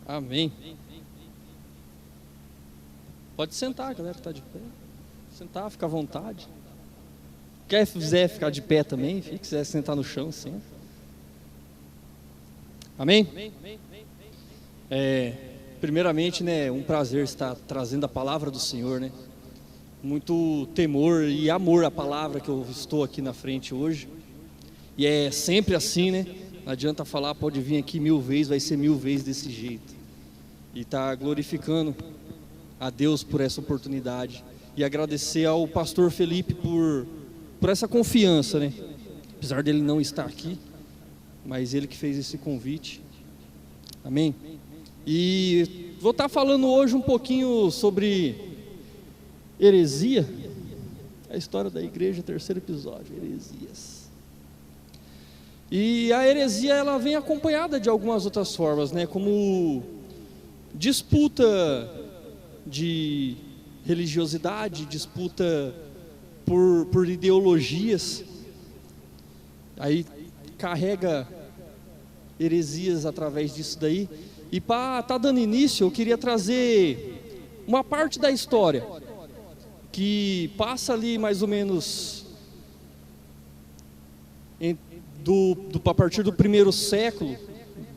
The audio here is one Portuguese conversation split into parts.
Amém. Pode sentar, galera que está de pé. Sentar, fica à vontade. Quem quiser ficar de pé também, se quiser sentar no chão, senta. Amém? Primeiramente, né, um prazer estar trazendo a palavra do Senhor, né? Muito temor e amor à palavra que eu estou aqui na frente hoje. E é sempre assim, né? Não adianta falar, pode vir aqui 1000 vezes, vai ser 1000 vezes desse jeito. E tá glorificando a Deus por essa oportunidade. E agradecer ao pastor Felipe por essa confiança, né? Apesar dele não estar aqui, mas ele que fez esse convite. Amém? E vou estar falando hoje um pouquinho sobre heresia. A história da igreja, 3º episódio, heresias. E a heresia, ela vem acompanhada de algumas outras formas, né? Como disputa de religiosidade, disputa por ideologias. Aí carrega heresias através disso daí. E para estar dando início, eu queria trazer uma parte da história que passa ali mais ou menos a partir do 1º século,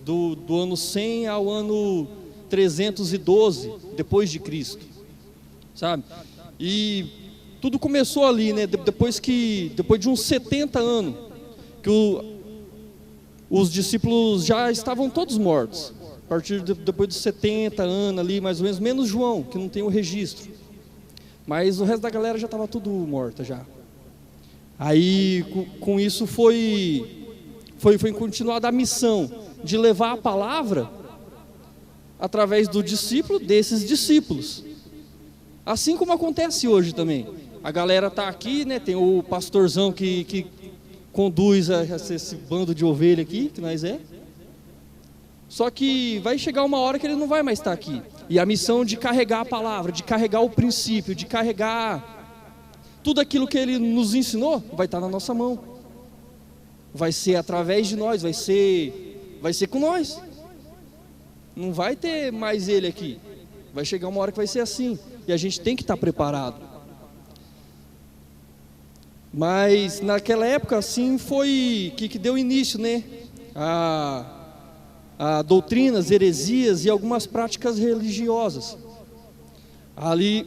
do ano 100 ao ano 312 depois de Cristo, sabe? E tudo começou ali, né? Depois de uns 70 anos que os discípulos já estavam todos mortos. A partir depois dos 70 anos ali, mais ou menos João, que não tem o registro. Mas o resto da galera já estava tudo morta já. Aí com isso foi continuada a missão de levar a palavra através do discípulo, desses discípulos. Assim como acontece hoje também. A galera está aqui, né? Tem o pastorzão que conduz esse bando de ovelha aqui, que nós é. Só que vai chegar uma hora que ele não vai mais estar aqui. E a missão de carregar a palavra, de carregar o princípio, de carregar tudo aquilo que ele nos ensinou, vai estar na nossa mão. Vai ser através de nós, vai ser com nós. Não vai ter mais ele aqui. Vai chegar uma hora que vai ser assim. E a gente tem que estar preparado. Mas naquela época assim foi que deu início, né? A doutrinas, heresias e algumas práticas religiosas. Aí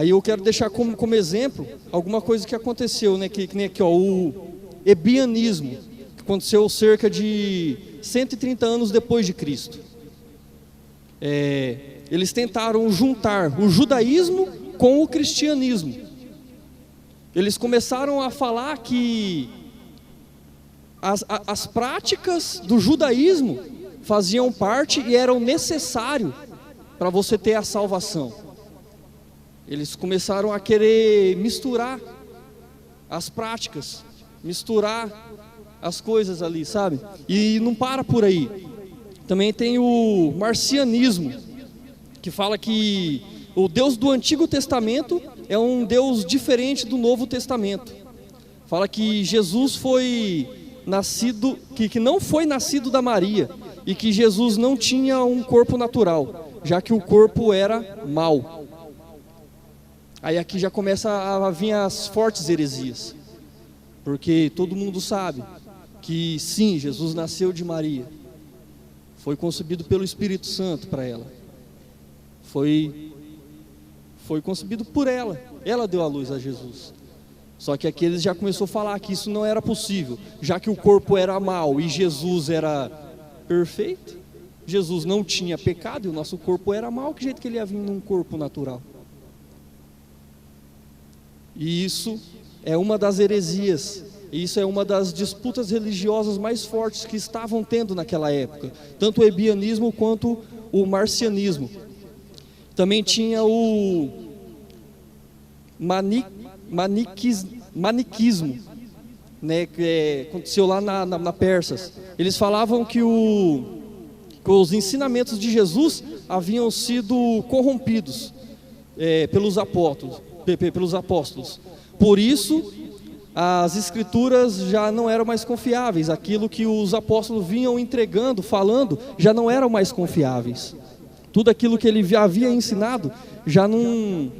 eu quero deixar como exemplo alguma coisa que aconteceu, né? Que nem aqui, ó, o ebianismo, que aconteceu cerca de 130 anos depois de Cristo. Eles tentaram juntar o judaísmo com o cristianismo. Eles começaram a falar que as práticas do judaísmo faziam parte e eram necessários para você ter a salvação. Eles começaram a querer misturar as práticas, misturar as coisas ali, sabe? E não para por aí. Também tem o marcianismo, que fala que o Deus do Antigo Testamento é um Deus diferente do Novo Testamento. Fala que Jesus foi nascido, que não foi nascido da Maria, e que Jesus não tinha um corpo natural, já que o corpo era mau. Aí aqui já começa a vir as fortes heresias, porque todo mundo sabe que sim, Jesus nasceu de Maria, foi concebido pelo Espírito Santo para ela, foi concebido por ela deu a luz a Jesus. Só que aqui eles já começou a falar que isso não era possível, já que o corpo era mau e Jesus era perfeito. Jesus não tinha pecado e o nosso corpo era mau, que jeito que ele ia vir num corpo natural? E isso é uma das heresias, isso é uma das disputas religiosas mais fortes que estavam tendo naquela época, tanto o ebianismo quanto o marcianismo. Também tinha o maniquismo, né, que aconteceu lá na Persas. Eles falavam que os ensinamentos de Jesus haviam sido corrompidos pelos apóstolos. Por isso, as escrituras já não eram mais confiáveis, aquilo que os apóstolos vinham entregando, falando, já não eram mais confiáveis. Tudo aquilo que ele havia ensinado já não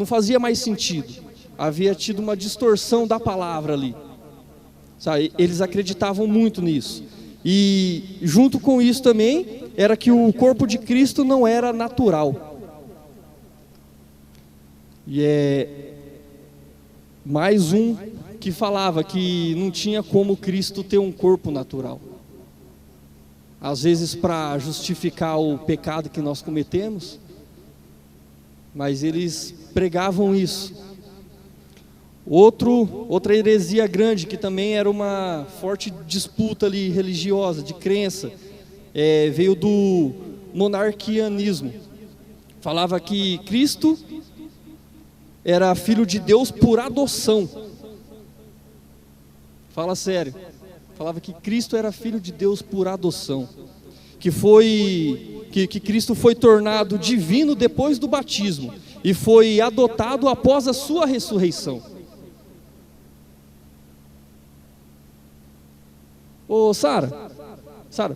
fazia mais sentido. Havia tido uma distorção da palavra ali. Sabe? Eles acreditavam muito nisso. E junto com isso também, era que o corpo de Cristo não era natural. E é mais um que falava que não tinha como Cristo ter um corpo natural. Às vezes para justificar o pecado que nós cometemos, mas eles pregavam isso. Outra heresia grande, que também era uma forte disputa ali religiosa, de crença, veio do monarquianismo. Falava que Cristo era filho de Deus por adoção. Fala sério. Falava que Cristo era filho de Deus por adoção. Que Cristo foi tornado divino depois do batismo e foi adotado após a sua ressurreição. Ô Sara,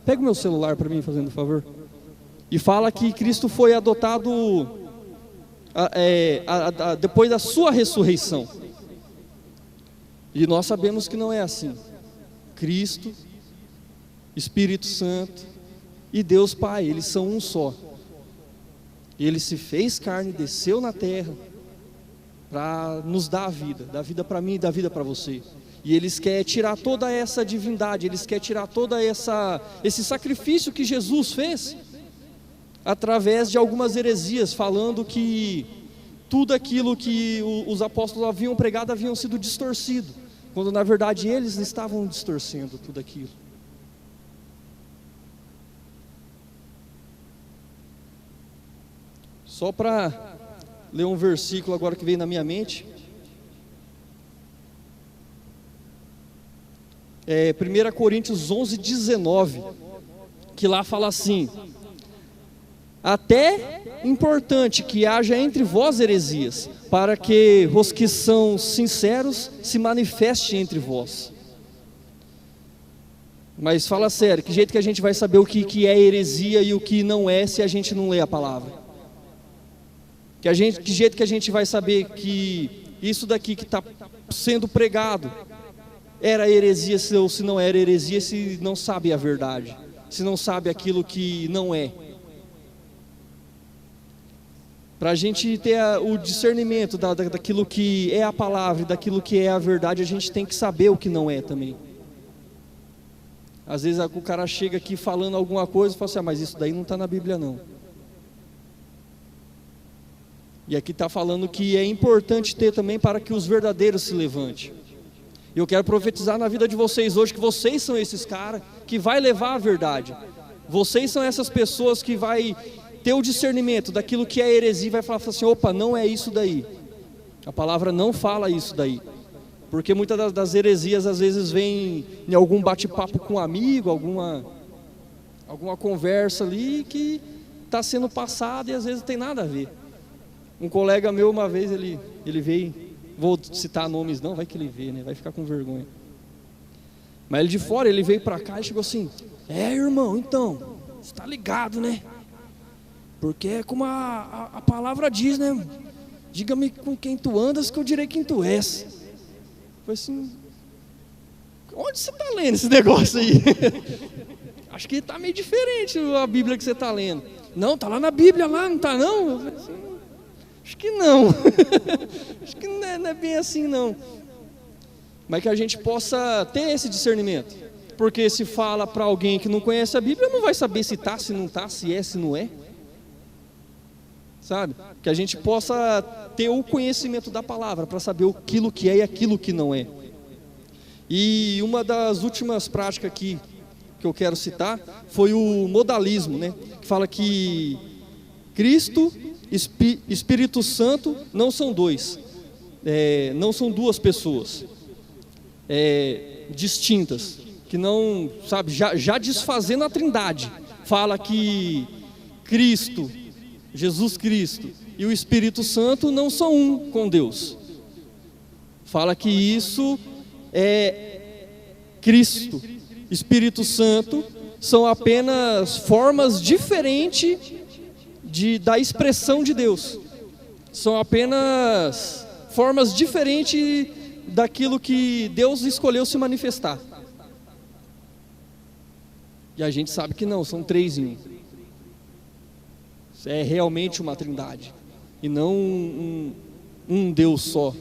pega o meu celular para mim, fazendo um favor. E fala que Cristo foi adotado depois da sua ressurreição. E nós sabemos que não é assim. Cristo, Espírito Santo e Deus Pai, eles são um só. E Ele se fez carne, desceu na terra para nos dar a vida para mim e dar a vida para você. E eles querem tirar toda essa divindade, eles querem tirar toda esse sacrifício que Jesus fez, através de algumas heresias, falando que tudo aquilo que os apóstolos haviam pregado haviam sido distorcido, quando na verdade eles estavam distorcendo tudo aquilo. Só para ler um versículo agora que veio na minha mente. 1 Coríntios 11:19, que lá fala assim: até importante que haja entre vós heresias, para que os que são sinceros se manifestem entre vós. Mas fala sério, que jeito que a gente vai saber o que é heresia e o que não é, se a gente não lê a palavra? Que jeito que a gente vai saber que isso daqui que está sendo pregado era heresia, ou se não era heresia, se não sabe a verdade, se não sabe aquilo que não é? Para a gente ter o discernimento daquilo que é a palavra e daquilo que é a verdade, a gente tem que saber o que não é também. Às vezes o cara chega aqui falando alguma coisa e fala assim: mas isso daí não está na Bíblia não. E aqui está falando que é importante ter também para que os verdadeiros se levantem. E eu quero profetizar na vida de vocês hoje que vocês são esses caras que vai levar a verdade. Vocês são essas pessoas que vai ter o discernimento daquilo que é heresia e vai falar assim: opa, não é isso daí. A palavra não fala isso daí. Porque muitas das heresias às vezes vem em algum bate-papo com um amigo, alguma conversa ali que está sendo passada e às vezes não tem nada a ver. Um colega meu uma vez, ele veio, vou citar nomes não, vai que ele vê, né? Vai ficar com vergonha. Mas ele de fora, ele veio para cá e chegou assim: irmão, então, você está ligado, né? Porque é como a palavra diz, né? Diga-me com quem tu andas que eu direi quem tu és. Foi assim: onde você está lendo esse negócio aí? Acho que está meio diferente a Bíblia que você está lendo. Não, está lá na Bíblia, lá, não está não? Eu falei assim: acho que não. Acho que não é bem assim não. Mas que a gente possa ter esse discernimento. Porque se fala para alguém que não conhece a Bíblia, não vai saber se está, se não está, se é, se não é. Sabe? Que a gente possa ter o conhecimento da palavra para saber aquilo que é e aquilo que não é. E uma das últimas práticas aqui que eu quero citar foi o modalismo, né? Que fala que Cristo, Espírito Santo não são dois, não são duas pessoas distintas, que não, sabe, já desfazendo a trindade. Fala que Cristo, Jesus Cristo e o Espírito Santo não são um com Deus. Fala que isso é Cristo, Espírito Santo, são apenas formas diferentes da expressão de Deus. São apenas formas diferentes daquilo que Deus escolheu se manifestar. E a gente sabe que não, são 3 em 1. É realmente uma trindade. E não um Deus só,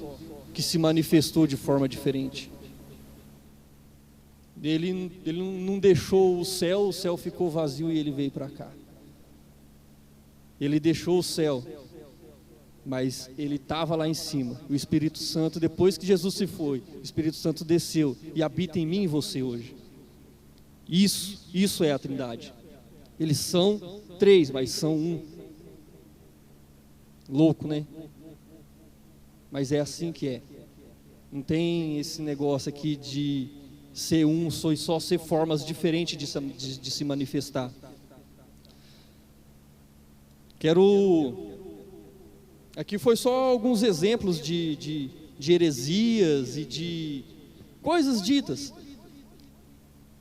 que se manifestou de forma diferente. Ele não deixou o céu ficou vazio e ele veio para cá. Ele deixou o céu, mas ele estava lá em cima. O Espírito Santo, depois que Jesus se foi, o Espírito Santo desceu e habita em mim e você hoje. Isso é a trindade. Eles são 3, mas são 1. Louco, né? Mas é assim que é. Não tem esse negócio aqui de ser só ser formas diferentes de se manifestar. Aqui foi só alguns exemplos de heresias e de coisas ditas.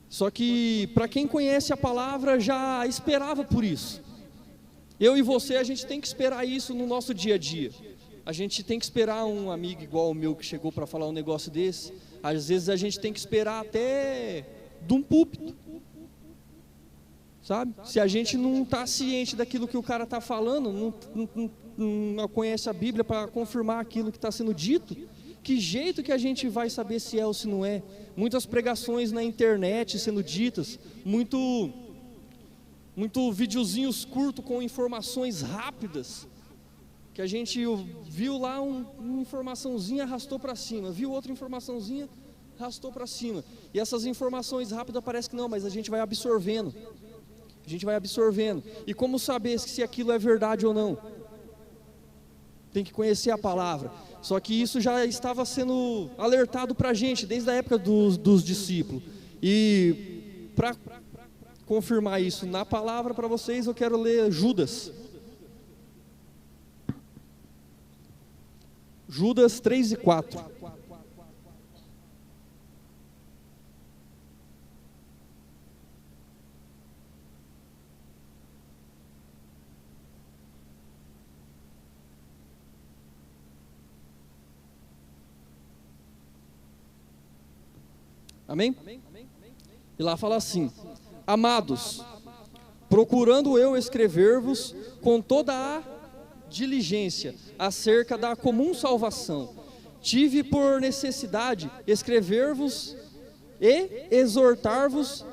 Só que para quem conhece a palavra já esperava por isso. Eu e você, a gente tem que esperar isso no nosso dia a dia. A gente tem que esperar um amigo igual o meu que chegou para falar um negócio desse. Às vezes a gente tem que esperar até de um púlpito, sabe? Se a gente não está ciente daquilo que o cara está falando, não conhece a Bíblia para confirmar aquilo que está sendo dito, que jeito que a gente vai saber se é ou se não é? Muitas pregações na internet sendo ditas, muito videozinhos curtos com informações rápidas, que a gente viu lá uma informaçãozinha, arrastou para cima, viu outra informaçãozinha, arrastou para cima, e essas informações rápidas parece que não, mas a gente vai absorvendo, e como saber se aquilo é verdade ou não? Tem que conhecer a palavra. Só que isso já estava sendo alertado para a gente desde a época dos discípulos, e para confirmar isso na palavra para vocês, eu quero ler Judas 3 e 4. Amém? E lá fala assim: amados, procurando eu escrever-vos com toda a diligência acerca da comum salvação, tive por necessidade escrever-vos e exortar-vos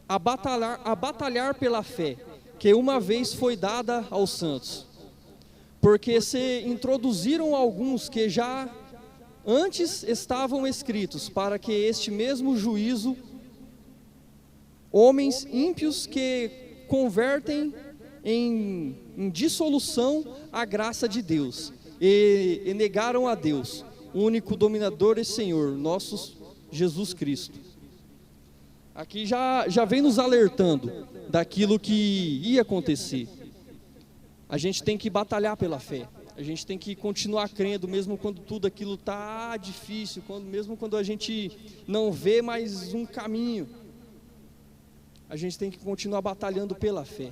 a batalhar pela fé, que uma vez foi dada aos santos. Porque se introduziram alguns que já antes estavam escritos, para que este mesmo juízo, homens ímpios que convertem em dissolução a graça de Deus, e negaram a Deus, o único dominador e Senhor, nosso Jesus Cristo. Aqui já vem nos alertando daquilo que ia acontecer. A gente tem que batalhar pela fé. A gente tem que continuar crendo, mesmo quando tudo aquilo está difícil, mesmo quando a gente não vê mais um caminho. A gente tem que continuar batalhando pela fé.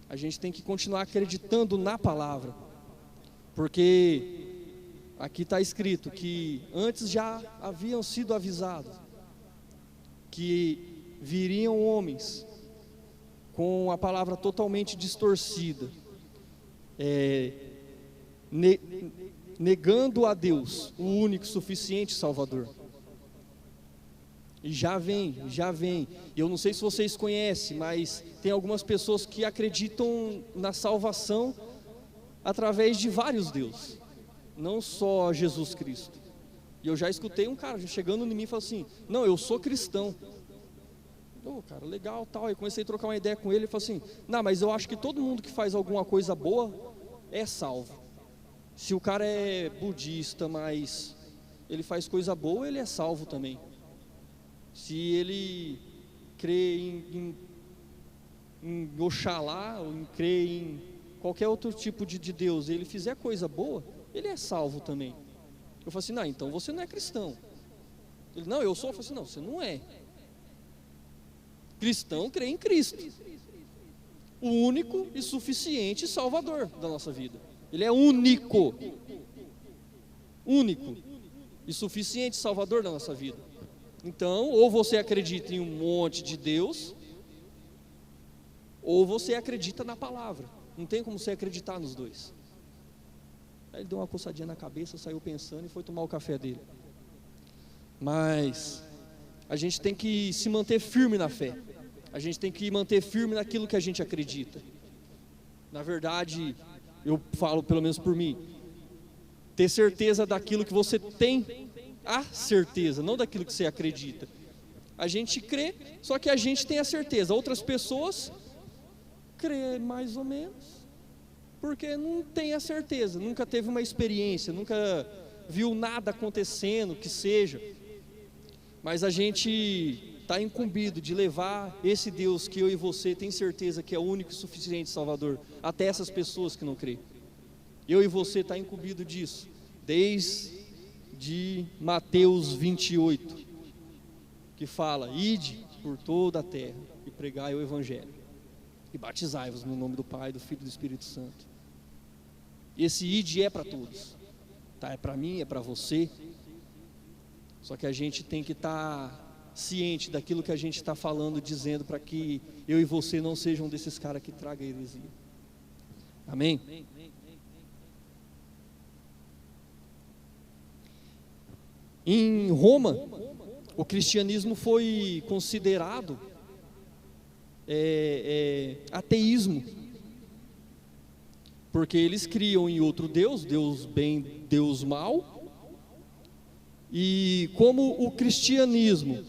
A gente tem que continuar acreditando na palavra. Porque aqui está escrito que antes já haviam sido avisados que viriam homens com a palavra totalmente distorcida, negando a Deus, o único suficiente Salvador. E já vem. Eu não sei se vocês conhecem, mas tem algumas pessoas que acreditam na salvação através de vários deuses, não só Jesus Cristo. E eu já escutei um cara chegando em mim e falou assim: não, eu sou cristão. Cara, legal, tal. Aí comecei a trocar uma ideia com ele e falou assim: não, mas eu acho que todo mundo que faz alguma coisa boa é salvo. Se o cara é budista, mas ele faz coisa boa, ele é salvo também. Se ele crê em Oxalá, ou crê em qualquer outro tipo de Deus, e ele fizer coisa boa, ele é salvo também. Eu falei assim, não, então você não é cristão. Ele, não, eu sou. Eu falei assim, não, você não é. Cristão crê em Cristo, o único e suficiente Salvador da nossa vida. Ele é único e suficiente Salvador da nossa vida. Então, ou você acredita em um monte de Deus, ou você acredita na palavra. Não tem como você acreditar nos dois. Aí ele deu uma coçadinha na cabeça, saiu pensando e foi tomar o café dele. Mas a gente tem que se manter firme na fé. A gente tem que manter firme naquilo que a gente acredita. Na verdade, eu falo pelo menos por mim, ter certeza daquilo que você tem a certeza, não daquilo que você acredita. A gente crê, só que a gente tem a certeza. Outras pessoas crê mais ou menos, porque não tem a certeza, nunca teve uma experiência, nunca viu nada acontecendo, que seja. Mas a gente está incumbido de levar esse Deus que eu e você tem certeza que é o único e suficiente Salvador, até essas pessoas que não creem. Eu e você está incumbido disso, desde Mateus 28, que fala, ide por toda a terra e pregai o Evangelho, e batizai-vos no nome do Pai, do Filho e do Espírito Santo. Esse ide é para todos, tá? É para mim, é para você, só que a gente tem que estar ciente daquilo que a gente está falando, dizendo, para que eu e você não sejam desses caras que tragam heresia. Amém? Em Roma, o cristianismo foi considerado ateísmo, porque eles criam em outro Deus, Deus bem, Deus mal. E como o cristianismo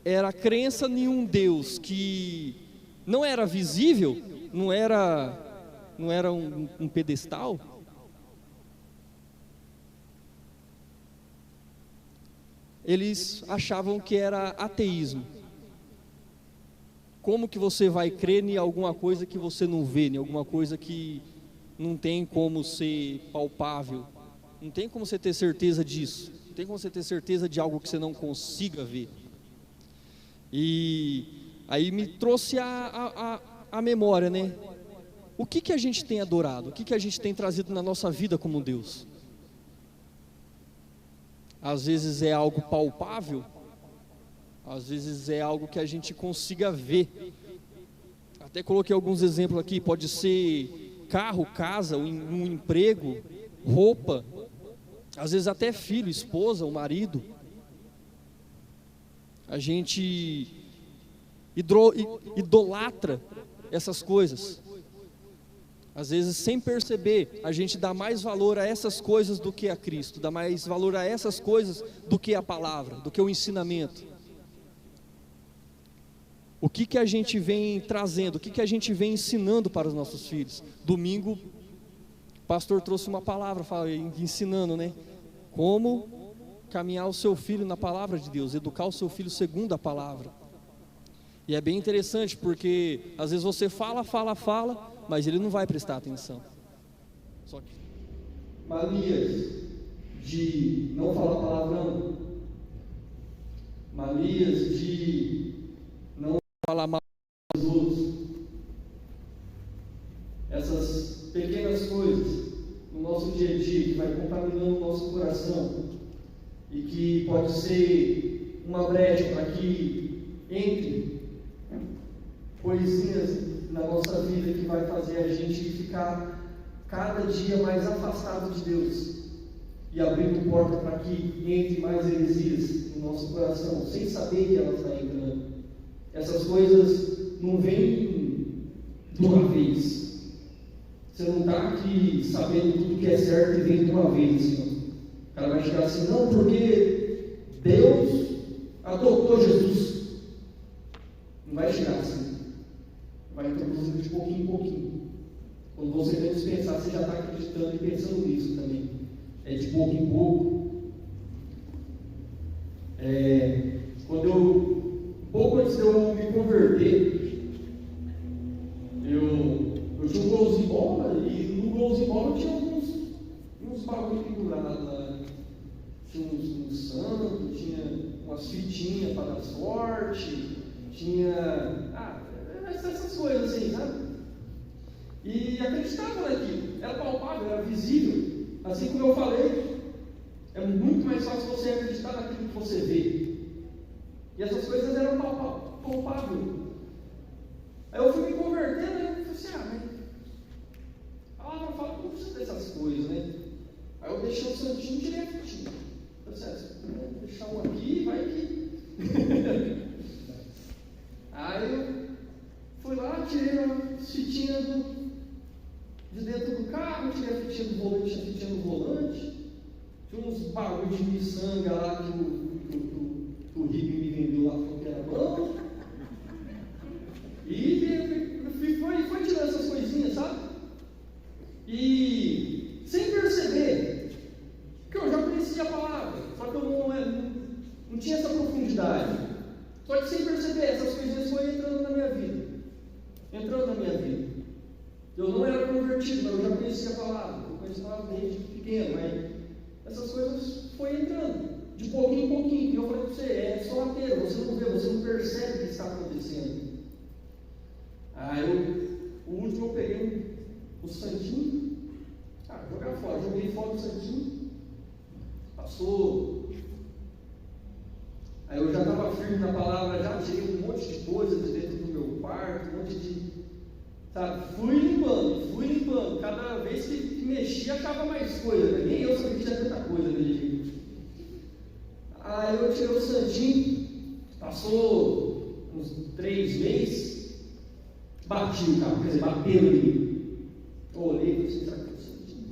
era a crença em um Deus que não era visível, não era um pedestal, eles achavam que era ateísmo. Como que você vai crer em alguma coisa que você não vê, em alguma coisa que não tem como ser palpável, não tem como você ter certeza disso, não tem como você ter certeza de algo que você não consiga ver. E aí me trouxe a memória, né? O que a gente tem adorado? O que a gente tem trazido na nossa vida como Deus? Às vezes é algo palpável, às vezes é algo que a gente consiga ver. Até coloquei alguns exemplos aqui, pode ser carro, casa, um emprego, roupa, às vezes até filho, esposa, o marido. A gente idolatra essas coisas. Às vezes, sem perceber, a gente dá mais valor a essas coisas do que a Cristo, dá mais valor a essas coisas do que a palavra, do que o ensinamento. O que a gente vem trazendo, o que a gente vem ensinando para os nossos filhos? Domingo, o pastor trouxe uma palavra, ensinando, né? Como caminhar o seu filho na palavra de Deus, educar o seu filho segundo a palavra. E é bem interessante, porque às vezes você fala, mas ele não vai prestar atenção. Só que manias de não falar palavrão, manias de não falar mal dos outros, essas pequenas coisas no nosso dia a dia que vai contaminando o nosso coração e que pode ser uma brecha para que entre coisinhas na nossa vida que vai fazer a gente ficar cada dia mais afastado de Deus e abrindo porta para que entre mais heresias no nosso coração, sem saber que ela está entrando. Essas coisas não vêm de uma vez. Você não está aqui sabendo tudo que é certo e vem de uma vez, assim. O cara vai chegar assim, não, porque Deus adotou Jesus. Não vai chegar assim. Vai introduzindo de pouquinho em pouquinho. Quando você menos pensar, você já está acreditando e pensando nisso também. É de pouco em pouco. Pouco antes de eu me converter, eu tinha um golzinho bola, e no golzinho bola tinha uns bagulho pendurado lá. essas coisas assim, sabe? E acreditava naquilo, era palpável, era visível. Assim como eu falei, é muito mais fácil você acreditar naquilo que você vê. E essas coisas eram palpáveis. Aí eu fui me convertendo e eu falei assim, mas a palavra fala que não precisa dessas coisas, né? Aí eu deixei o santinho e tirei a fitinha. Eu disse, vou deixar um aqui, vai que... Aí eu fui lá, tirei a fitinha de dentro do carro, tirei a fitinha do volante, tinha a fitinha do volante. Tinha uns bagulho de miçanga lá que o Ribe me vendeu lá, falou que era bom. E foi tirando essas coisinhas, sabe? E sem perceber que eu já conhecia a palavra, só que eu não tinha essa profundidade. Só que sem perceber, essas coisinhas foram entrando na minha vida. Eu não era convertido, mas eu já conhecia a palavra. Eu conhecia a palavra desde pequeno, mas essas coisas foram entrando, de pouquinho em pouquinho. E eu falei para você, é sorrateiro, você não vê, você não percebe o que está acontecendo. O último eu peguei o santinho, jogar fora, joguei fora o santinho, passou. Aí eu já estava firme na palavra, já tirei um monte de coisa de dentro do meu quarto, um monte de... Sabe? Fui limpando, cada vez que mexia achava mais coisa, nem eu sabia que tinha tanta coisa naquele jeito. Aí eu tirei o santinho, passou uns 3 meses, bati o carro, quer dizer, bateu em mim. Eu olhei e falei assim, será que é o santinho?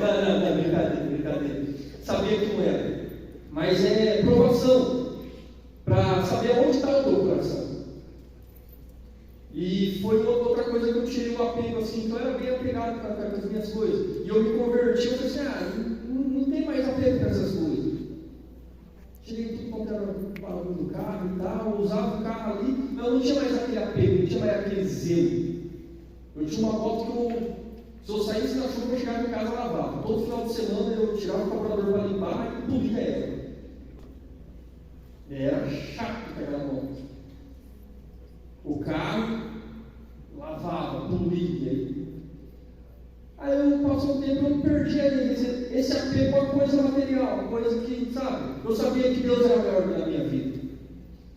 Não, brincadeira. Sabia que não era. Mas é provação para saber onde está o teu coração. E foi outra coisa que eu tirei o apego assim, então eu era bem apegado com as minhas coisas. E eu me converti, eu falei assim, não tem mais apego com essas coisas. Tirei tudo quanto era barulho do carro e tal, eu usava o carro ali, mas eu não tinha mais aquele apego, não tinha mais aquele zelo. Eu tinha uma moto que se eu saísse na chuva, eu chegava em casa e lavava. Todo final de semana eu tirava o carburador para limpar e polia ela. Era chato pegar a moto. O carro, lavava, polia. Aí eu passou um tempo, eu perdi esse apego a coisa material, coisa que, sabe, eu sabia que Deus era maior na minha vida.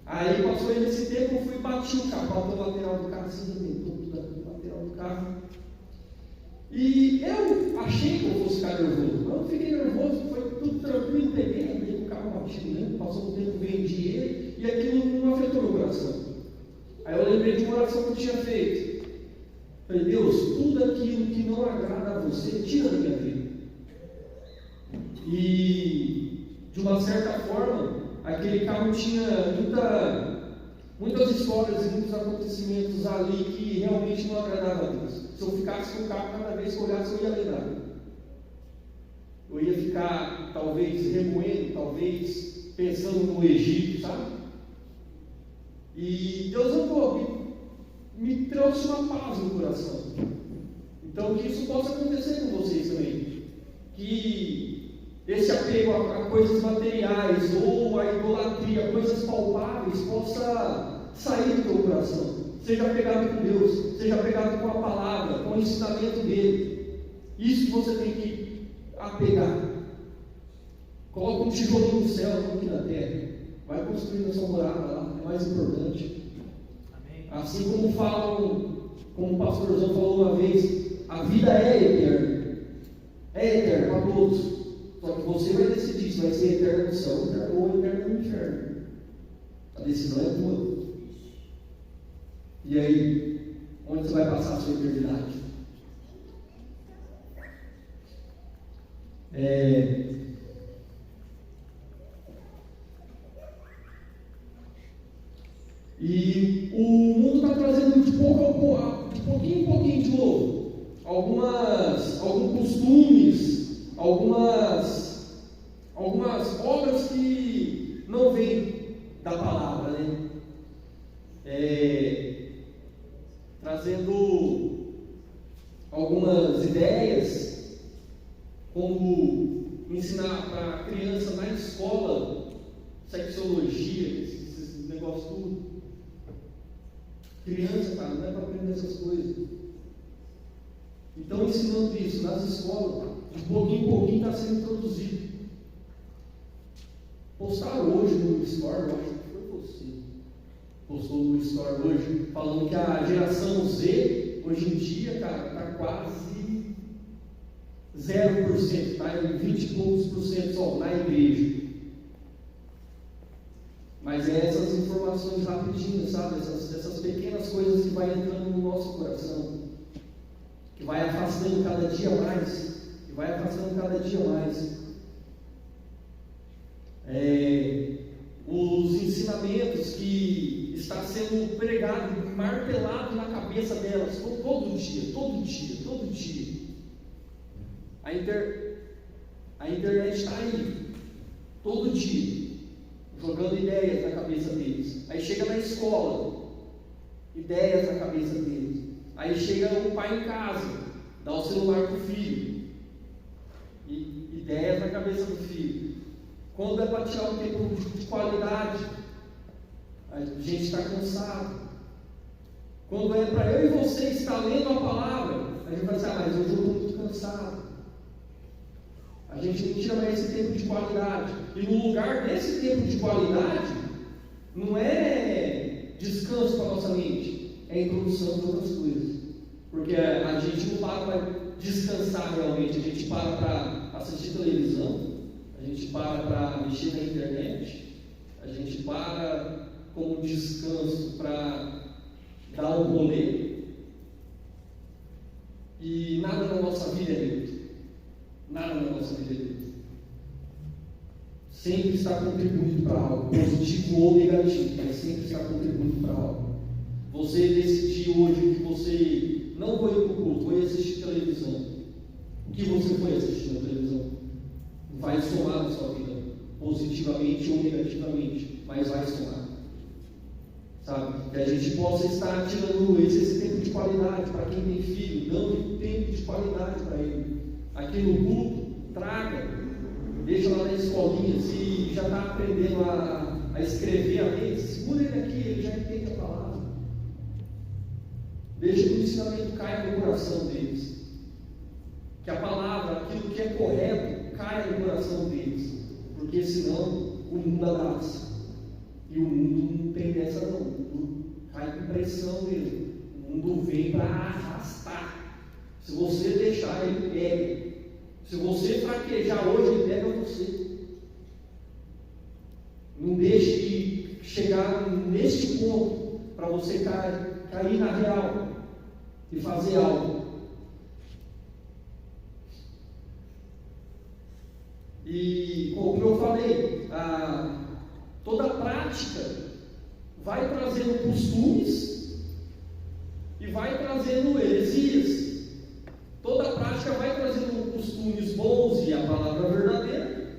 Aí passou esse tempo, eu fui e bati o carro, bateu o lateral do carro, assim, arrebentou tudo o lateral do carro. E eu achei que eu fosse ficar nervoso, mas eu fiquei nervoso, foi tudo tranquilo, peguei o carro batido, né? Passou um tempo, vendi ele, e aquilo não afetou meu coração. Aí eu lembrei de uma oração que eu tinha feito. Falei, Deus, tudo aquilo que não agrada a você, tira da minha vida. E, de uma certa forma, aquele carro tinha muitas histórias e muitos acontecimentos ali que realmente não agradavam a Deus. Se eu ficasse com o carro, cada vez que eu olhasse, eu ia lembrar. Eu ia ficar, talvez, remoendo, talvez, pensando no Egito, sabe? E Deus me trouxe uma paz no coração. Então, que isso possa acontecer com vocês também. Que esse apego a coisas materiais ou a idolatria, coisas palpáveis, possa sair do teu coração. Seja apegado com Deus, seja apegado com a palavra, com o ensinamento dele. Isso que você tem que apegar. Coloca um tijolinho no céu, um aqui na terra. Vai construindo a sua morada lá, é mais importante. Amém. Assim como como o pastorzão falou uma vez, a vida é eterna. É eterna para todos. Só que você vai decidir se vai ser eterna no céu ou eterna no inferno. A decisão é tua. E aí, onde você vai passar a sua eternidade? E o mundo está trazendo de pouquinho em pouquinho de novo alguns costumes, algumas obras que não vêm da palavra, né? Trazendo algumas ideias, como ensinar para a criança na escola sexologia, esses negócios tudo. Criança, cara, não é para aprender essas coisas. Então, ensinando isso nas escolas, de pouquinho em pouquinho está sendo introduzido. Postaram hoje no Store, eu acho que foi você, postou no Store hoje, falando que a geração Z, hoje em dia, cara, está quase 0%, está em 20 e poucos por cento só na igreja. Mas é essas informações rapidinhas, sabe? Essas pequenas coisas que vai entrando no nosso coração, que vai afastando cada dia mais, que vai afastando cada dia mais. Os ensinamentos que está sendo pregado, martelado na cabeça delas, todo dia. A internet está aí, todo dia, jogando ideias na cabeça deles. Aí chega na escola, ideias na cabeça deles. Aí chega o pai em casa, dá o celular para o filho, ideias na cabeça do filho. Quando é para tirar um tempo de qualidade, a gente está cansado. Quando é para eu e você estar lendo a palavra, a gente vai dizer, mas hoje eu estou muito cansado. A gente não tira mais esse tempo de qualidade. E no lugar desse tempo de qualidade, não é descanso para a nossa mente, é introdução de outras coisas. Porque a gente não para descansar realmente, a gente para assistir televisão, a gente para mexer na internet, a gente para como descanso para dar um rolê. E nada na nossa vida é neutro. Nada na nossa vida é neutro. Sempre está contribuindo para algo, positivo ou negativo, mas sempre está contribuindo para algo. Você decidiu hoje que você não foi para o culto, foi assistir televisão. O que você foi assistir na televisão? Vai somar na sua vida, positivamente ou negativamente, mas vai somar. Sabe? Que a gente possa estar tirando esse tempo de qualidade para quem tem filho, dando tempo de qualidade para ele. Aqui no culto, traga, deixa lá na escolinha, se já está aprendendo a escrever a mente, segura ele aqui, ele já entende a palavra. Deixa que o ensinamento caia no coração deles. Que a palavra, aquilo que é correto, caia no coração deles, porque senão o mundo abraça, e o mundo não tem dessa não, o mundo cai com pressão mesmo, o mundo vem para arrastar. Se você deixar, ele pega. Se você fraquejar hoje, ele pega você. Não deixe de chegar neste ponto para você cair na real e fazer algo. E como eu falei, toda prática vai trazendo costumes e vai trazendo heresias. Toda prática vai trazendo costumes bons e a palavra verdadeira,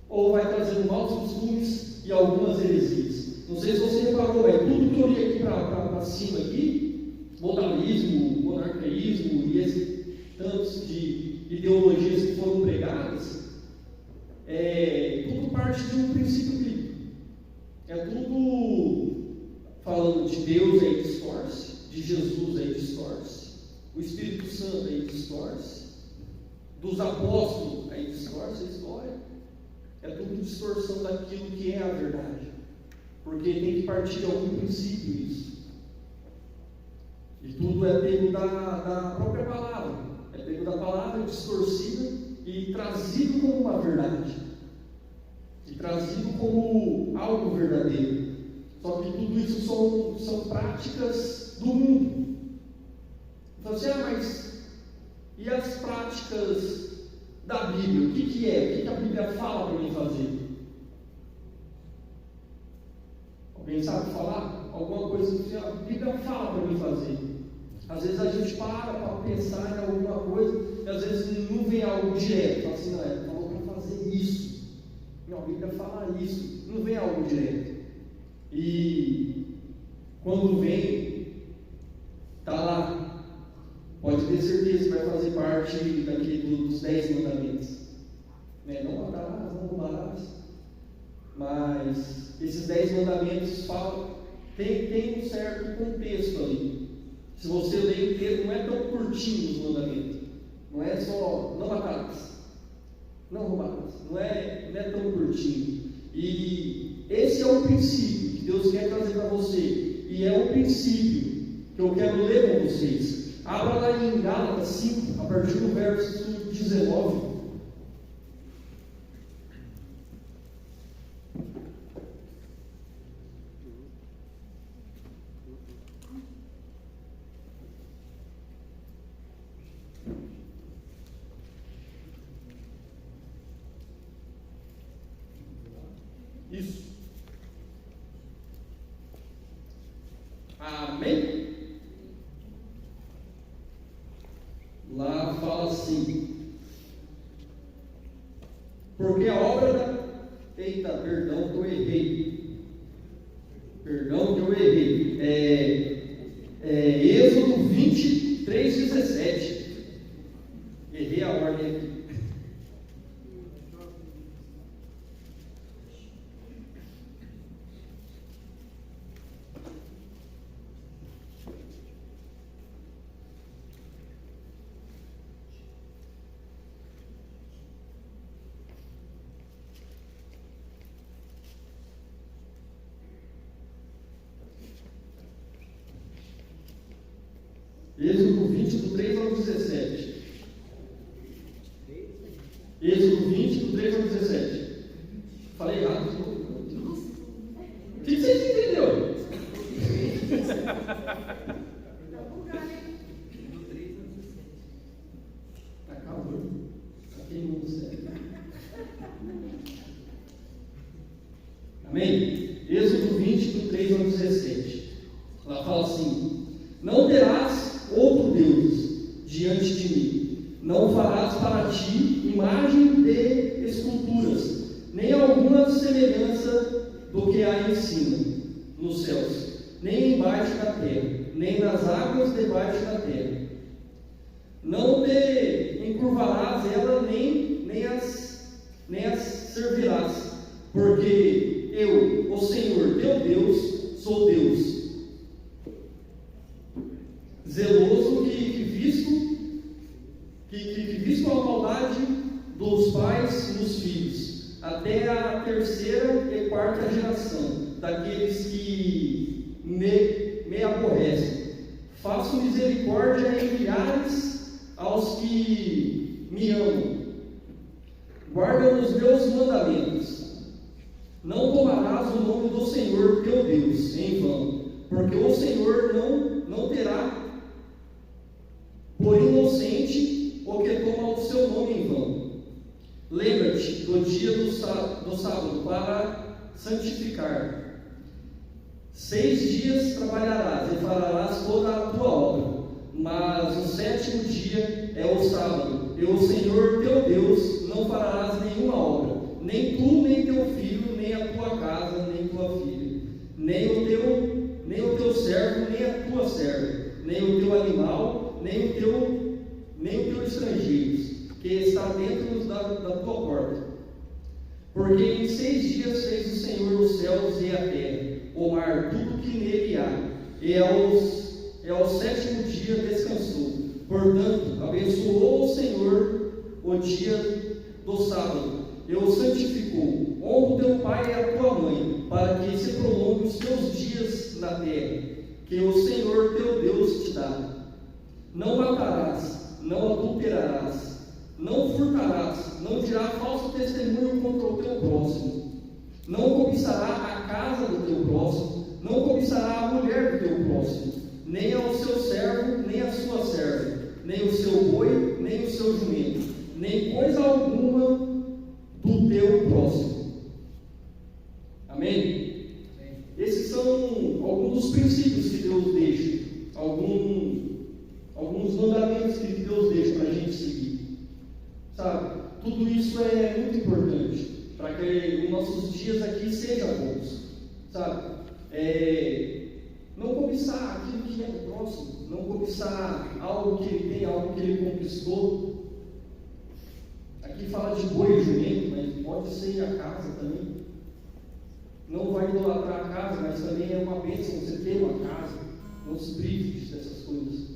ou vai trazendo maus costumes e algumas heresias. Não sei se você reparou, tudo que eu li aqui para cima aqui, modalismo, monarqueísmo e esses tantos de ideologias que foram pregadas, tudo parte de um princípio bíblico. É tudo falando de Deus, aí distorce, de Jesus, aí distorce, o Espírito Santo aí distorce, dos apóstolos aí distorce a história. É tudo distorção daquilo que é a verdade, porque tem que partir de algum princípio isso. E tudo é pego da própria palavra, é pego da palavra distorcida e trazido como uma verdade, e trazido como algo verdadeiro. Só que tudo isso são práticas do mundo. Você, mas e as práticas da Bíblia? O que é? O que a Bíblia fala para mim fazer? Alguém sabe falar? Alguma coisa que a Bíblia fala para mim fazer? Às vezes a gente para pensar em alguma coisa e às vezes não vem algo direto. Fala assim, não, ele falou para fazer isso. Não, a Bíblia fala isso. Não vem algo direto. E quando vem, está lá. Pode ter certeza que vai fazer parte dos 10 mandamentos. Não matarás, não roubarás. Mas esses 10 mandamentos falam tem um certo contexto ali. Se você ler inteiro, não é tão curtinho os mandamentos. Não é só não matarás, não roubarás. Não é tão curtinho. E esse é o princípio que Deus quer trazer para você. E é o princípio que eu quero ler com vocês. Abra lá em Gálatas 5, a partir do verso 19. Isso. Amém? Lá fala assim: porque a obra da... Eita, perdão que eu errei. Êxodo 23, 17. Errei a ordem aqui. Êxodo 20, do 3 ao 17. Êxodo 20, do 3 ao 17. Falei errado. O que vocês entenderam? Está calor. Está queimando o céu. Amém? Êxodo 20, do 3 ao 17. Ela fala assim: não terás outro Deus diante de mim, não farás para ti imagem de esculturas, nem alguma semelhança do que há em cima, nos céus, nem embaixo da terra, nem nas águas debaixo da terra. Não te encurvarás ela, nem as servirás, porque eu, o Senhor teu Deus, sou Deus zeloso, que visto a maldade dos pais nos filhos, até a terceira e quarta geração daqueles que me aborrecem. Faço misericórdia em milhares aos que me amam. Guarda os meus mandamentos. Não tomarás o nome do Senhor teu Deus em vão, porque o Senhor não terá por inocente o que toma o seu nome em vão. Lembra-te do dia do sábado para santificar. 6 dias trabalharás e farás toda a tua obra, mas o 7º dia é o sábado, e o Senhor teu Deus não farás nenhuma obra, nem tu, nem teu filho, nem a tua casa, nem tua filha, nem o teu servo, nem a tua serva, nem o teu animal, nem o teu estrangeiro, que está dentro da tua porta. Porque em 6 dias fez o Senhor os céus e a terra, o mar, tudo que nele há, e ao 7º dia descansou. Portanto, abençoou o Senhor o dia do sábado, e o santificou. Honra o teu pai e a tua mãe, para que se prolongue os teus dias na terra, que o Senhor teu Deus te dá. Não matarás, não adulterarás, não furtarás, não dirá falso testemunho contra o teu próximo, não cobiçará a casa do teu próximo, não cobiçará a mulher do teu próximo, nem ao seu servo, nem a sua serva, nem o seu boi, nem o seu jumento, nem coisa alguma do teu próximo. Amém? Esses são alguns dos princípios que Deus deixa, alguns mandamentos que Deus deixa para a gente seguir, sabe? Tudo isso é muito importante para que os nossos dias aqui sejam bons, sabe? Não cobiçar aquilo que é do próximo, não cobiçar algo que ele tem, algo que ele conquistou. Aqui fala de boi e jumento, mas pode ser a casa também. não vai idolatrar a casa, mas também é uma bênção você ter uma casa. Não se prive dessas coisas.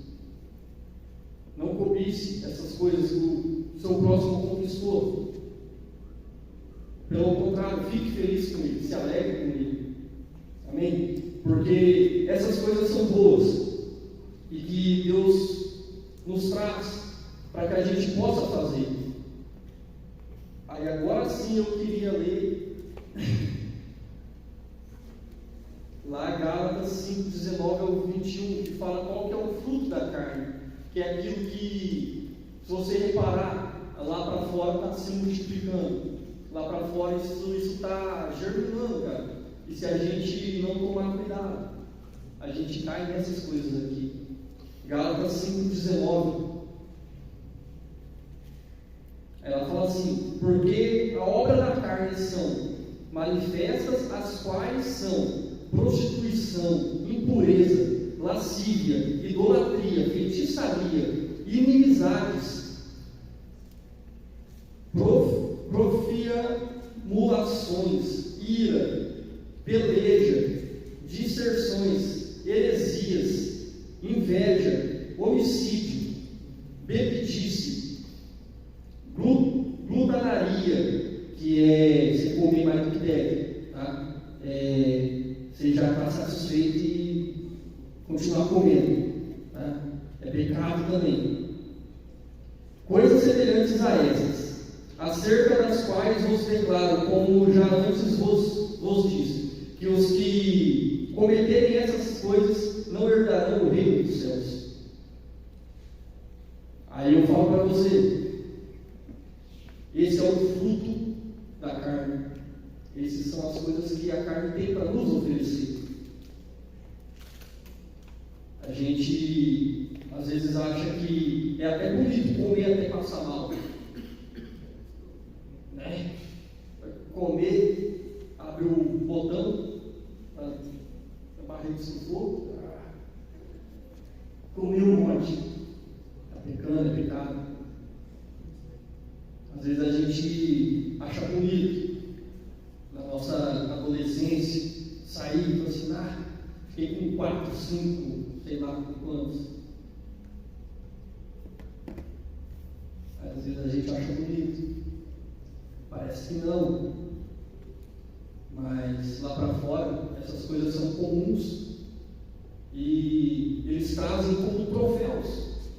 Não cobice essas coisas que o seu próximo conquistou. Pelo contrário, fique feliz com ele, se alegre com ele. Amém? Porque essas coisas são boas e que Deus nos traz para que a gente possa fazer. Aí agora sim eu queria ler lá Gálatas 5, 19 ao 21, que fala qual que é o fruto da carne, que é aquilo que, se você reparar, lá para fora está se multiplicando, lá para fora isso está germinando, cara. E se a gente não tomar cuidado, a gente cai nessas coisas aqui. Gálatas 5, 19. Ela fala assim: porque a obra da carne são manifestas, as quais são prostituição, impureza, lascívia, idolatria, feitiçaria, inimizades, profia-mulações, ira, peleja, disserções, heresias, inveja, homicídio, bebedice, glutanaria, que é você comer mais do que deve, tá? Você já está satisfeito e continuar comendo, tá? É pecado também. Coisas semelhantes a essas, acerca das quais vos declaro, como já antes vos disse, que os que cometerem essas coisas não herdarão o reino dos céus. Aí eu falo para você, esse é o fruto da carne. Essas são as coisas que a carne tem para nos oferecer. A gente às vezes acha que é até bonito comer até passar mal, né? Comer, abre o botão, a barriga de sufoco, comer um monte, está pecando, é pecado. Às vezes a gente acha bonito, na nossa adolescência, sair e falar assim, fiquei com 4, 5, sei lá quantos. Às vezes a gente acha bonito, parece que não, mas lá para fora essas coisas são comuns e eles trazem como troféus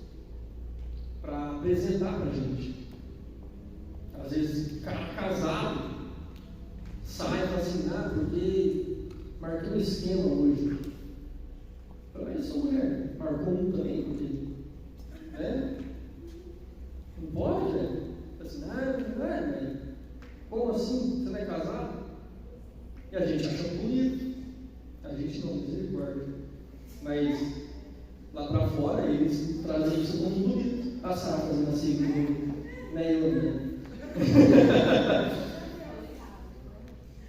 para apresentar para a gente. Às vezes o cara casado sai e fala assim, porque marquei um esquema hoje. Mas eu sou mulher, marcou um também, porque não pode, né? Assim, não é, velho. Como assim? Você não é casado? E a gente acha bonito. A gente não, misericórdia. Mas lá pra fora eles trazem isso como bonito. A Sara fazendo assim, né? Eu, né?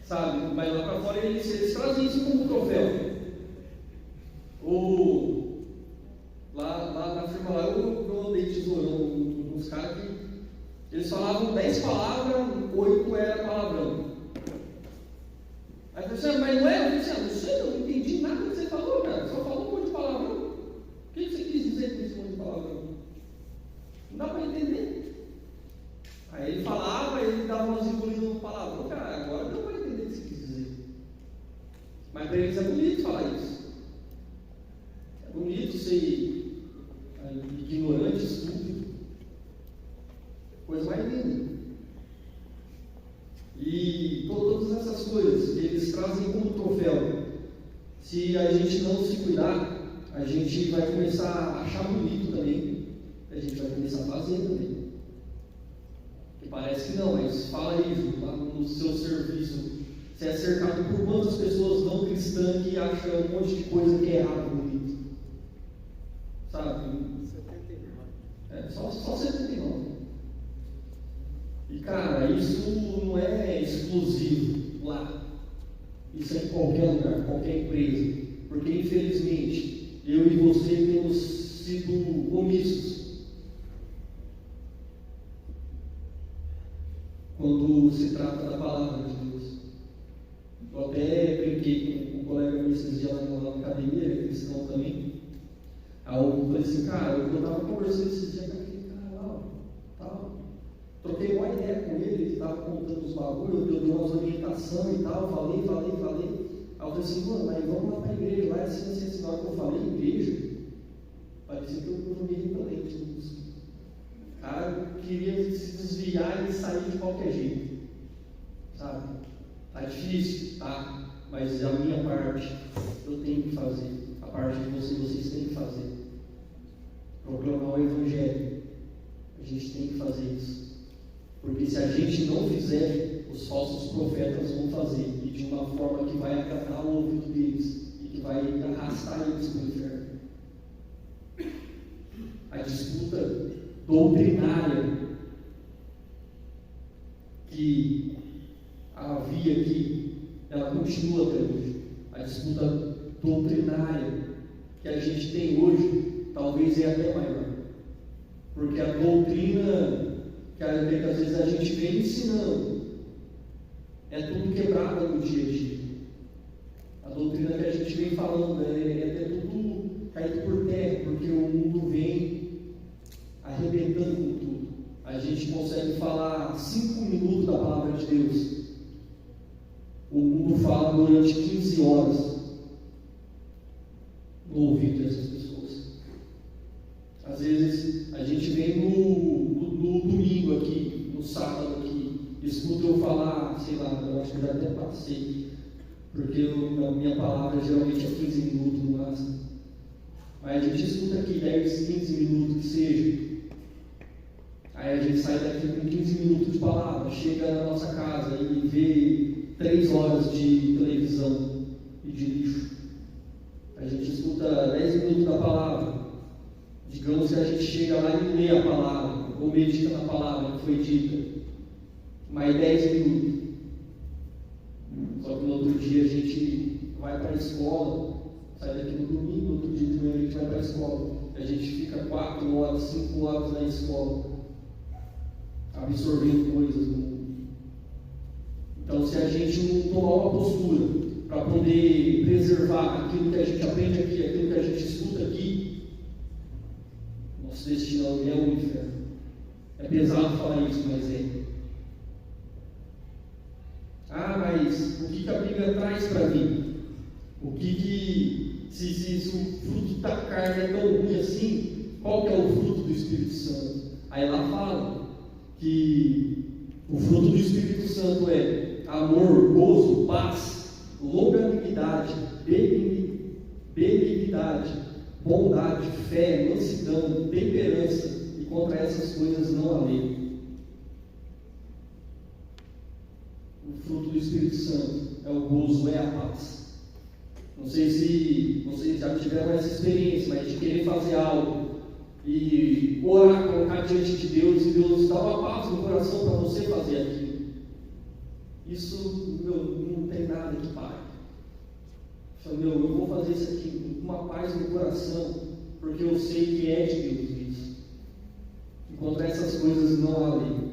Sabe? Mas lá pra fora eles trazem isso como troféu. Lá na firma lá eu andei tesourando uns caras que eles falavam 10 palavras, 8 era palavrão. Aí eu falei, mas não é? Eu falei, eu não entendi nada do que você falou, cara. Só falou um monte de palavrão. O que você quis dizer com esse monte de palavrão? Não dá para entender. Aí ele falava, ele dava umas engolidas no palavrão. Cara, agora não vai entender o que você quis dizer. Mas para eles é bonito falar isso. É bonito ser ignorante, estúpido. Coisa mais linda. E todas essas coisas eles trazem como troféu. Se a gente não se cuidar, a gente vai começar a achar bonito também. A gente vai começar a fazer também. Que parece que não, mas fala aí, lá no seu serviço. Você é cercado por quantas pessoas não cristãs que acham um monte de coisa que é errado bonito? Sabe? 79. Só 79. E cara, isso não é exclusivo lá. Isso é em qualquer lugar, qualquer empresa. Porque infelizmente, eu e você temos sido omissos quando se trata da palavra de Deus. Eu até esses dias lá na academia, ele cristão também. Aí eu falei assim, cara, eu estava conversando esses dias com aquele cara lá, tal. Troquei uma ideia com ele estava contando os bagulhos, eu dei umas orientações e tal, falei. Aí eu falei assim, mano, mas vamos lá para a igreja, lá assim, na hora que eu falei igreja, parecia que eu não me repelente. Cara, eu queria se desviar e sair de qualquer jeito, sabe? Tá difícil, tá? Mas a minha parte eu tenho que fazer, a parte de vocês têm que fazer. Proclamar o Evangelho, a gente tem que fazer isso. Porque se a gente não fizer, os falsos profetas vão fazer, e de uma forma que vai agradar o ouvido deles, e que vai arrastar eles para o inferno. A disputa doutrinária que havia aqui, ela continua até hoje. A disputa doutrinária que a gente tem hoje, talvez é até maior. Porque a doutrina que às vezes a gente vem ensinando é tudo quebrada no dia a dia. A doutrina que a gente vem falando é tudo caído por terra, porque o mundo vem arrebentando com tudo. A gente consegue falar 5 minutos da palavra de Deus. O mundo fala durante 15 horas no ouvido dessas pessoas. Às vezes a gente vem no domingo aqui, no sábado aqui, escuta eu falar, sei lá, eu acho que já até passei, porque a minha palavra geralmente é 15 minutos no máximo. Mas a gente escuta aqui 10, 15 minutos que seja. Aí a gente sai daqui com 15 minutos de palavra, chega na nossa casa e vê 3 horas de televisão e de lixo. A gente escuta 10 minutos da palavra. Digamos que a gente chega lá e lê a palavra, ou medita na palavra que foi dita. Mais 10 minutos. Só que no outro dia a gente vai para a escola, sai daqui no domingo, no outro dia de manhã a gente vai para a escola. A gente fica 4 horas, 5 horas na escola, absorvendo coisas do mundo. Então, se a gente não tomar uma postura para poder preservar aquilo que a gente aprende aqui, aquilo que a gente escuta aqui, nosso destino é o inferno. É pesado falar isso, mas é. Ah, mas o que a Bíblia traz para mim? Se o fruto da carne é tão ruim assim, qual que é o fruto do Espírito Santo? Aí lá fala que o fruto do Espírito Santo é amor, gozo, paz, longanimidade, benignidade, bondade, fé, mansidão, temperança, e contra essas coisas não há lei. O fruto do Espírito Santo é o gozo, é a paz. Não sei se vocês já tiveram essa experiência, mas de querer fazer algo e orar, colocar diante de Deus, e Deus dá uma paz no coração para você fazer aquilo. Isso, não tem nada que pare. Eu vou fazer isso aqui com uma paz no coração, porque eu sei que é de Deus isso. E contra essas coisas não há lei.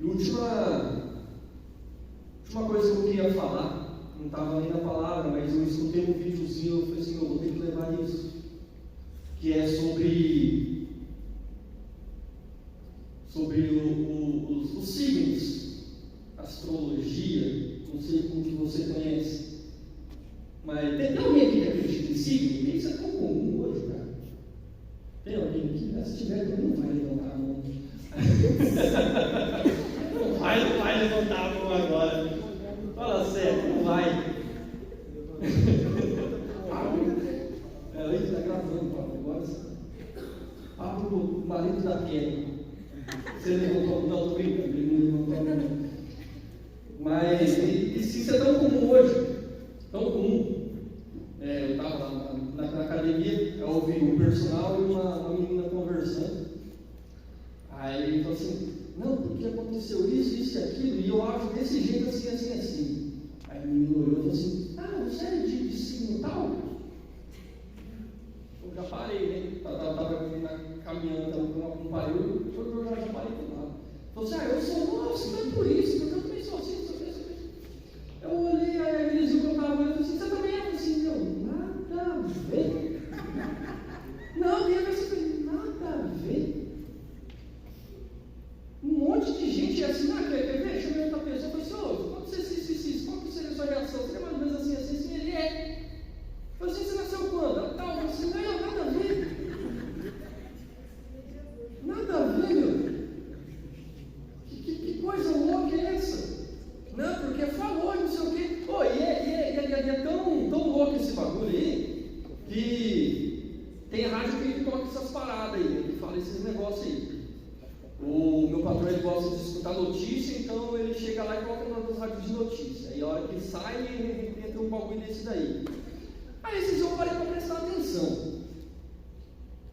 E última coisa que eu queria falar, não estava nem na palavra, mas eu escutei um videozinho, eu falei assim, eu vou ter que levar isso, que é sobre os signos, astrologia, não sei como que você conhece, mas tem alguém aqui que acredita em signo? Isso é tão comum hoje, cara. Tem alguém aqui? Se tiver, não vai levantar a mão. Não vai levantar a mão agora. Fala sério, não vai. Ele está gravando, agora. Papo do marido da Kelly. Você levantou a mão? Não, estou brincando, ele não levantou a mão. Mas isso é tão comum hoje. Tão comum. Eu estava lá na academia, eu ouvi um personal e uma menina conversando. Aí ele falou assim, não, porque aconteceu isso e aquilo, e eu acho desse jeito assim. Aí o menino olhou e falou assim, você é de signo tal? Eu já parei, né? Estava caminhando com um parede, eu já parei com nada. Falou assim, eu sou novo, você não é por isso, porque eu também sou assim, sou assim. Eu olhei, aí eles viram que eu estava olhando, eu falei assim, você também é assim, nada a ver. Não, e aí você falou, nada a ver. Um monte de gente assim, quer ver? Deixa eu ver outra pessoa. Eu falei assim, qual que seria a sua reação? Você é mais ou menos assim, ele é. Eu falei assim, você nasceu quando? Tal, você não, nada a ver. Nada a ver, meu. Que coisa louca é essa? Não, porque falou e não sei o quê. E é tão louco esse bagulho aí, que tem rádio que toca essas paradas aí, né, que fala esses negócios aí. O meu patrão ele gosta de escutar notícia, então ele chega lá e coloca nas rádios de notícia. Aí a hora que sai, ele entra um bagulho desse daí. Aí esses eu parei para prestar atenção.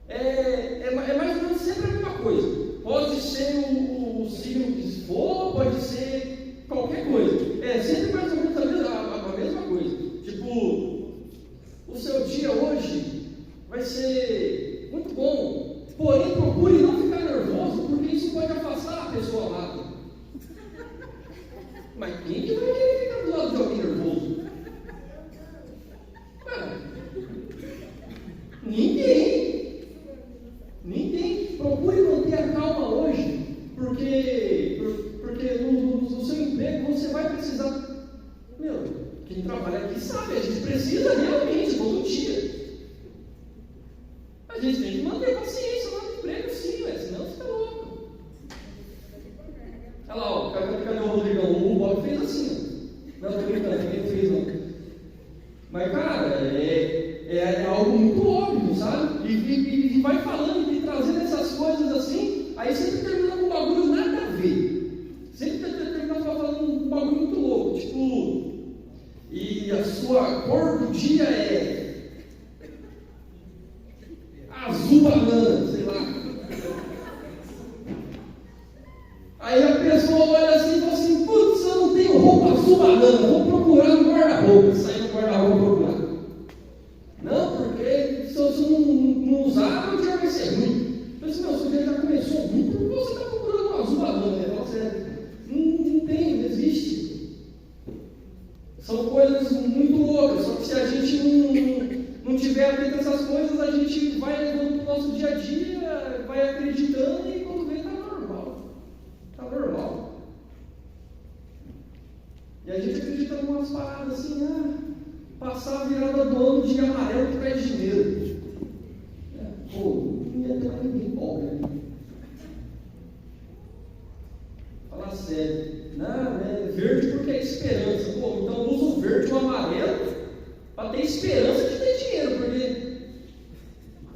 É mais ou menos sempre a mesma coisa. Pode ser o signo que for, pode ser qualquer coisa. É sempre mais ou menos a mesma coisa. Tipo, o seu dia hoje vai ser muito bom, porém procure não ficar nervoso, porque isso pode afastar a pessoa amada. Mas quem que vai querer ficar do lado de alguém nervoso? Ninguém. Procure manter a calma hoje, porque no seu emprego você vai precisar. Quem trabalha aqui sabe, a gente precisa realmente todo dia. A gente tem que manter paciência lá no emprego, sim, senão fica louco. Olha lá, cadê o Rodrigão? O Bob fez assim. Não, tô brincando, ninguém fez não. Mas, cara, é algo muito óbvio, sabe? E vai falando e trazendo essas coisas assim, aí sempre termina com um bagulho nada a ver. Sempre termina falando um bagulho muito louco, tipo, e a sua cor do dia é azul banana, sei lá. Aí a pessoa olha assim e fala assim, putz, eu não tenho roupa azul banana, vou procurar no guarda-roupa. Sai no guarda-roupa procurar. Não, porque se você não usar, o dia vai ser ruim. Eu disse, seu dia já começou ruim, por que você está procurando uma azul banana? Não tem, não existe. São coisas muito loucas, só que se a gente não tiver atento a essas coisas, a gente vai levando para o nosso dia a dia, vai acreditando e quando vê está normal. Está normal. E a gente acredita em umas paradas assim, passar a virada do ano de amarelo que traz dinheiro. Não ia ter mais ninguém pobre. Fala sério. Não, é verde porque é esperança. Então usa o verde e o amarelo para ter esperança de ter dinheiro, porque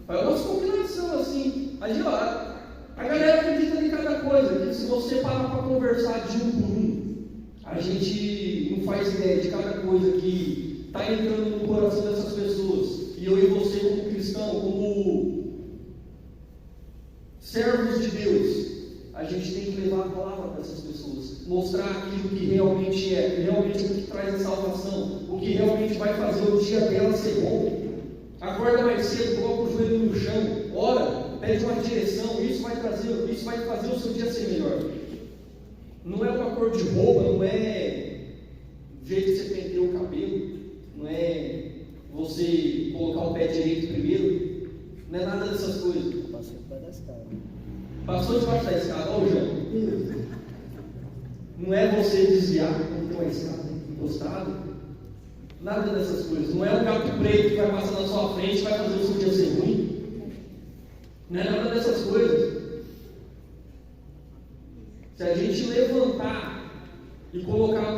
faz uma combinação assim. Aí, a galera acredita em cada coisa, que se você parar para conversar de um por um, a gente não faz ideia de cada coisa que está entrando no coração dessas pessoas. E eu e você, como cristão, como servos de Deus, a gente tem que levar a palavra para essas pessoas, mostrar aquilo que realmente é, realmente o que traz a salvação, o que realmente vai fazer o dia dela ser bom. Acorda mais cedo, coloca o joelho no chão, ora, pede uma direção, isso vai fazer o seu dia ser melhor. Não é uma cor de roupa, não é o jeito que você penteia o cabelo, não é você colocar o pé direito primeiro, não é nada dessas coisas. Passou debaixo da escada. Passou debaixo da escada, ó, João. Não é você desviar porque tem uma escada encostada. Nada dessas coisas. Não é um gato preto que vai passar na sua frente e vai fazer o seu dia ser ruim. Não é nada dessas coisas. Se a gente levantar e colocar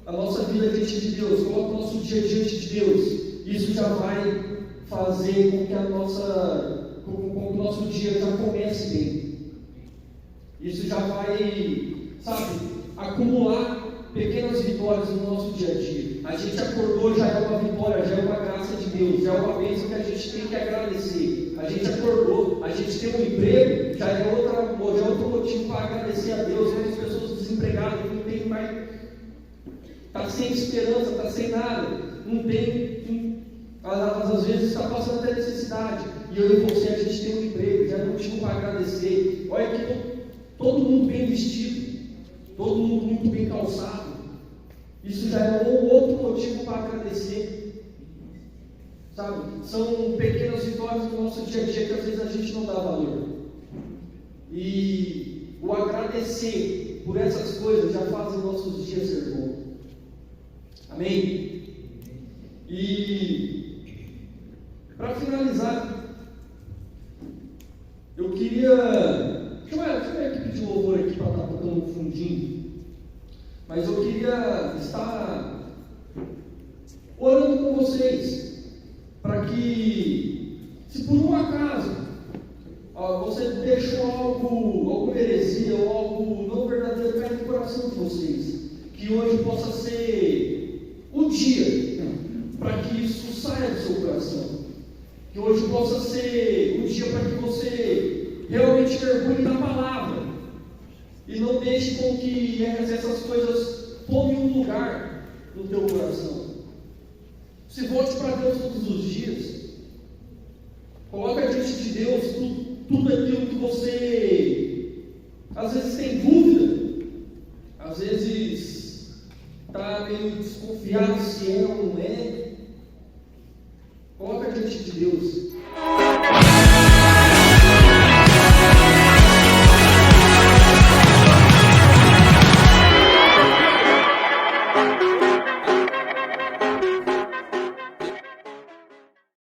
a nossa vida diante de Deus, colocar o nosso dia diante de Deus, isso já vai fazer com que com que o nosso dia já comece bem. Isso já vai, acumular pequenas vitórias no nosso dia a dia. A gente acordou, já é uma vitória, já é uma graça de Deus, já é uma bênção que a gente tem que agradecer. A gente acordou, a gente tem um emprego, já é outro motivo para agradecer a Deus. Muitas pessoas desempregadas, não tem mais, está sem esperança, está sem nada, não tem, às vezes está passando até necessidade. E eu e você, a gente tem um emprego, já é motivo para agradecer. Olha todo mundo bem vestido, todo mundo muito bem calçado. Isso já é um outro motivo para agradecer. Sabe? São pequenas vitórias do nosso dia a dia que às vezes a gente não dá valor. E o agradecer por essas coisas já fazem nossos dias ser bons. Amém? E para finalizar, eu queria. Deixa eu a equipe de louvor aqui para estar tocando um fundinho. Mas eu queria estar orando com vocês, para que, se por um acaso você deixou alguma heresia ou algo não verdadeiro cair no coração de vocês, que hoje possa ser o dia para que isso saia do seu coração, que hoje possa ser o dia para que você realmente mergulhe na palavra e não deixe com que essas coisas tomem um lugar no teu coração. Se volte para Deus todos os dias. Coloque diante de Deus tudo aquilo que você às vezes tem dúvida, às vezes está meio desconfiado se é ou não é. Coloque diante de Deus.